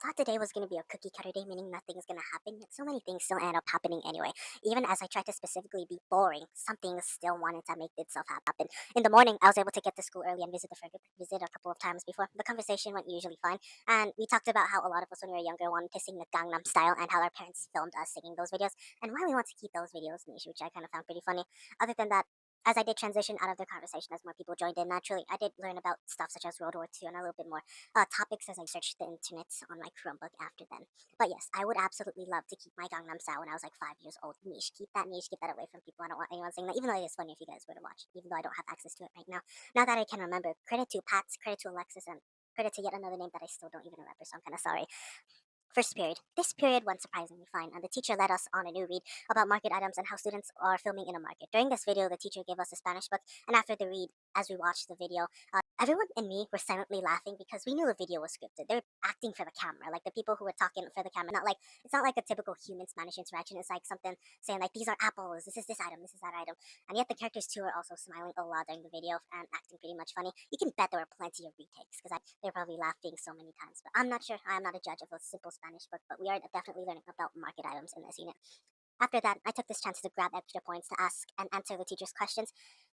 thought today was going to be a cookie cutter day, meaning nothing is going to happen, yet so many things still end up happening anyway. Even as I tried to specifically be boring, something still wanted to make itself happen. In the morning, I was able to get to school early and visit the friend group, visit a couple of times before. The conversation went usually fine, and we talked about how a lot of us when we were younger wanted to sing the Gangnam Style and how our parents filmed us singing those videos, and why we want to keep those videos niche, which I kind of found pretty funny. Other than that, as I did transition out of the conversation, as more people joined in, naturally, I did learn about stuff such as World War II and a little bit more topics as I searched the internet on my Chromebook after then. But yes, I would absolutely love to keep my Gangnam Style when I was like 5 years old. Niche. Keep that away from people. I don't want anyone saying that, even though it is funny if you guys were to watch, even though I don't have access to it right now. Now that I can remember, credit to Pat, credit to Alexis, and credit to yet another name that I still don't even remember, so I'm kind of sorry. First period. This period went surprisingly fine, and the teacher led us on a new read about market items and how students are filming in a market. During this video, the teacher gave us a Spanish book, and after the read, as we watched the video, everyone and me were silently laughing because we knew the video was scripted. They were acting for the camera, like the people who were talking for the camera. Not like it's not like a typical human Spanish interaction. It's like something saying like these are apples, this is this item, this is that item, and yet the characters too are also smiling a lot during the video and acting pretty much funny. You can bet there were plenty of retakes because they're probably laughing so many times. But I'm not sure. I'm not a judge of a simple Spanish book, but we are definitely learning about market items in this unit. After that, I took this chance to grab extra points to ask and answer the teacher's questions.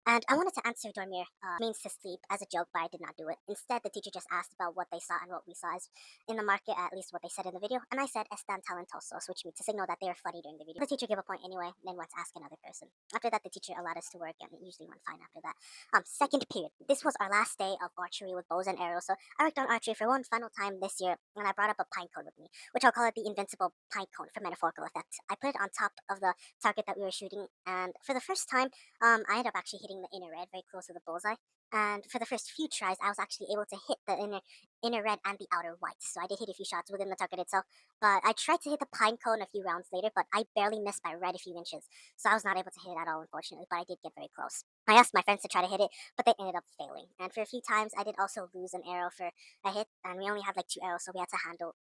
And I wanted to answer Dormir means to sleep as a joke, but I did not do it. Instead, the teacher just asked about what they saw and what we saw as in the market, at least what they said in the video. And I said están talentosos, which means to signal that they are funny during the video. The teacher gave a point anyway, then let's ask another person. After that, the teacher allowed us to work, and it usually went fine after that. Second period. This was our last day of archery with bows and arrows, so I worked on archery for one final time this year, and I brought up a pine cone with me, which I'll call it the Invincible Pinecone for metaphorical effect. I put it on top of the target that we were shooting, and for the first time, I ended up actually hitting the inner red very close to the bullseye. And for the first few tries, I was actually able to hit the inner red and the outer white. So I did hit a few shots within the target itself. But I tried to hit the pine cone a few rounds later, but I barely missed by right a few inches. So I was not able to hit it at all, unfortunately. But I did get very close. I asked my friends to try to hit it, but they ended up failing. And for a few times, I did also lose an arrow for a hit, and we only had like two arrows, so we had to handle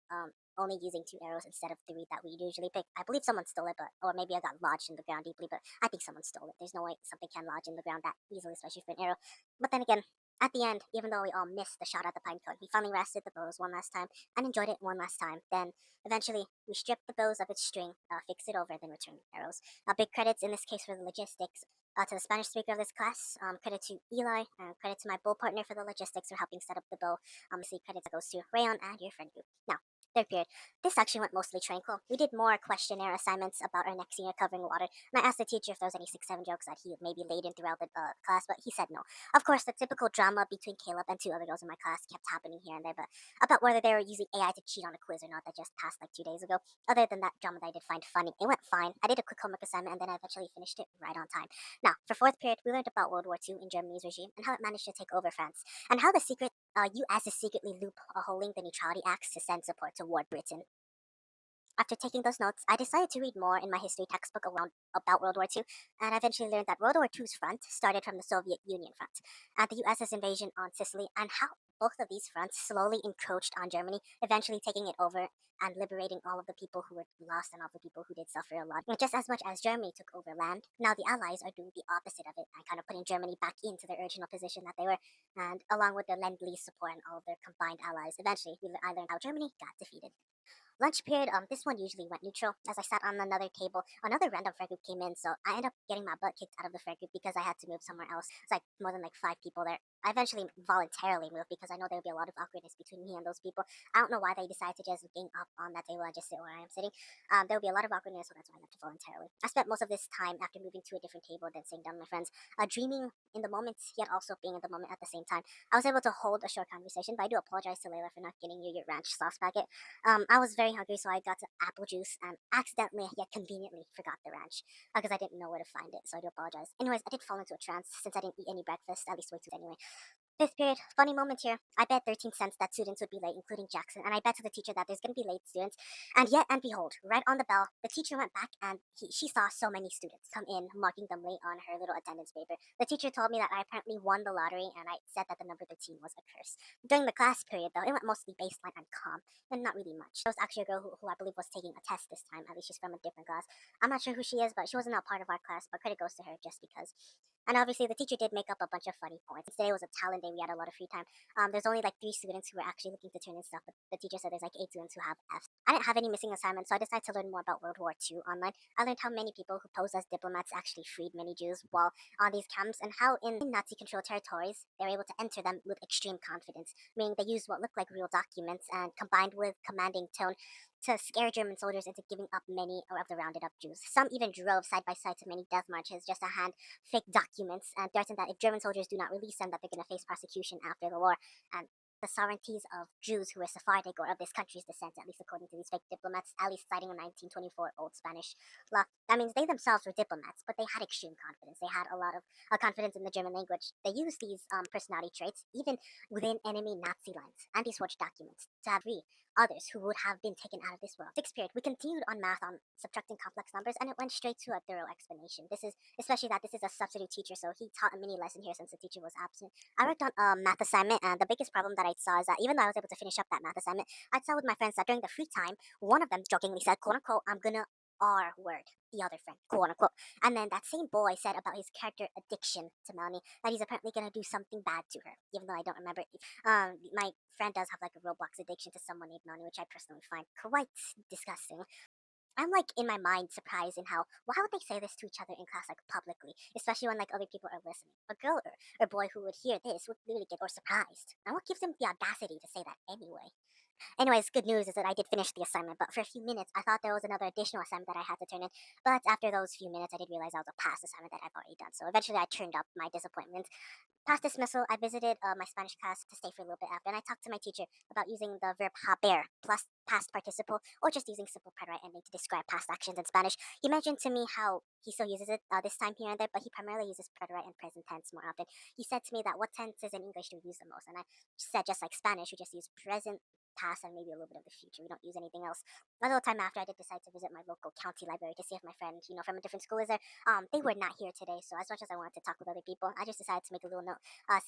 only using two arrows instead of three that we usually pick. I believe someone stole it, but or maybe I got lodged in the ground deeply, but I think someone stole it. There's no way something can lodge in the ground that easily, especially for an arrow. But then again, at the end, even though we all missed the shot at the pine cone, we finally rested the bows one last time and enjoyed it one last time. Then eventually, we stripped the bows of its string, fixed it over, then returned the arrows. Big credits in this case for the logistics. To the Spanish speaker of this class, credit to Eli, and credit to my bow partner for the logistics for helping set up the bow. Obviously, credit goes to Rayon and your friend group. Now, third period. This actually went mostly tranquil. We did more questionnaire assignments about our next senior covering water, and I asked the teacher if there was any 6-7 jokes that he maybe laid in throughout the class, but he said no. Of course, the typical drama between Caleb and two other girls in my class kept happening here and there, but about whether they were using AI to cheat on a quiz or not that just passed like 2 days ago. Other than that drama that I did find funny, it went fine. I did a quick homework assignment and then I eventually finished it right on time. Now, for fourth period, we learned about World War II in Germany's regime and how it managed to take over France, and how the secret U.S. is secretly loopholing the Neutrality Acts to send support toward Britain. After taking those notes, I decided to read more in my history textbook about World War II, and I eventually learned that World War II's front started from the Soviet Union front, and the US's invasion on Sicily, and how both of these fronts slowly encroached on Germany, eventually taking it over and liberating all of the people who were lost and all the people who did suffer a lot. And just as much as Germany took over land, now the Allies are doing the opposite of it and kind of putting Germany back into their original position that they were, and along with their Lend-Lease support and all of their combined allies, eventually I learned how Germany got defeated. Lunch period, this one usually went neutral. As I sat on another table, another random friend group came in, so I ended up getting my butt kicked out of the friend group because I had to move somewhere else. It's like more than like 5 people there. I eventually voluntarily moved because I know there would be a lot of awkwardness between me and those people. I don't know why they decided to just gang up on that table and just sit where I am sitting. There would be a lot of awkwardness, so that's why I left voluntarily. I spent most of this time after moving to a different table than sitting down with my friends, dreaming in the moment, yet also being in the moment at the same time. I was able to hold a short conversation, but I do apologize to Layla for not getting you your ranch sauce packet. I was very hungry, so I got to apple juice and accidentally yet conveniently forgot the ranch because I didn't know where to find it, so I do apologize. Anyways, I did fall into a trance since I didn't eat any breakfast, at least way too anyway. Fifth period, funny moment here. I bet 13 cents that students would be late, including Jackson, and I bet to the teacher that there's going to be late students. And yet, and behold, right on the bell, the teacher went back and she saw so many students come in, marking them late on her little attendance paper. The teacher told me that I apparently won the lottery, and I said that the number 13 was a curse. During the class period, though, it went mostly baseline and calm, and not really much. There was actually a girl who I believe was taking a test this time, at least she's from a different class. I'm not sure who she is, but she wasn't a part of our class, but credit goes to her just because. And obviously, the teacher did make up a bunch of funny points. Today was a talent day we had a lot of free time. There's only like 3 students who were actually looking to turn in stuff, but the teacher said there's like 8 students who have Fs. I didn't have any missing assignments, so I decided to learn more about World War II online. I learned how many people who posed as diplomats actually freed many Jews while on these camps, and how in Nazi-controlled territories they were able to enter them with extreme confidence, meaning they used what looked like real documents and combined with commanding tone to scare German soldiers into giving up many of the rounded up Jews. Some even drove side by side to many death marches just to hand fake documents and threatened that if German soldiers do not release them, that they're going to face prosecution after the war. And the sovereignties of Jews who were Sephardic or of this country's descent, at least according to these fake diplomats, at least citing a 1924 old Spanish law. That means they themselves were diplomats, but they had extreme confidence. They had a lot of confidence in the German language. They used these personality traits even within enemy Nazi lines and these forged documents to have free others who would have been taken out of this world. Sixth period, we continued on math on subtracting complex numbers, and it went straight to a thorough explanation. This is especially that this is a substitute teacher, so he taught a mini lesson here since the teacher was absent. I worked on a math assignment, and the biggest problem that I saw is that even though I was able to finish up that math assignment, I saw with my friends that during the free time, one of them jokingly said, quote unquote, I'm gonna R word the other friend, quote unquote. And then that same boy said about his character addiction to Melanie that he's apparently gonna do something bad to her, even though I don't remember. My friend does have like a Roblox addiction to someone named Melanie, which I personally find quite disgusting. I'm like in my mind surprised in how, well, how would they say this to each other in class like publicly, especially when like other people are listening. A girl or boy who would hear this would literally get or surprised. And what gives him the audacity to say that anyway? Anyways, good news is that I did finish the assignment, but for a few minutes I thought there was another additional assignment that I had to turn in. But after those few minutes, I did realize that was a past assignment that I've already done. So eventually, I turned up my disappointment. Past dismissal, I visited my Spanish class to stay for a little bit after, and I talked to my teacher about using the verb haber plus past participle, or just using simple preterite ending to describe past actions in Spanish. He mentioned to me how he still uses it this time here and there, but he primarily uses preterite and present tense more often. He said to me that what tenses in English do we use the most, and I said just like Spanish, we just use present, past, and maybe a little bit of the future. We don't use anything else. A little time after, I did decide to visit my local county library to see if my friend, from a different school is there. They were not here today, so as much as I wanted to talk with other people, I just decided to make a little note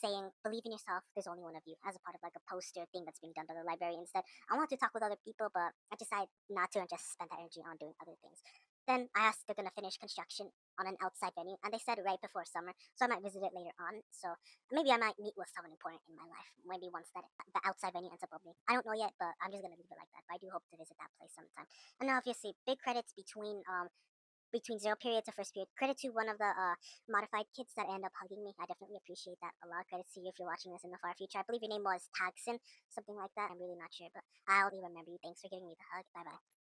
saying, believe in yourself, there's only one of you, as a part of like a poster thing that's being done by the library. Instead, I wanted to talk with other people, but I decided not to and just spend that energy on doing other things. Then I asked if they're going to finish construction on an outside venue, and they said right before summer, so I might visit it later on. So maybe I might meet with someone important in my life, maybe once that the outside venue ends up opening. I don't know yet, but I'm just going to leave it like that. But I do hope to visit that place sometime. And obviously, big credits between zero period to first period. Credit to one of the modified kids that end up hugging me. I definitely appreciate that a lot. Credit to you if you're watching this in the far future. I believe your name was Tagson, something like that. I'm really not sure, but I'll remember you. Thanks for giving me the hug. Bye bye.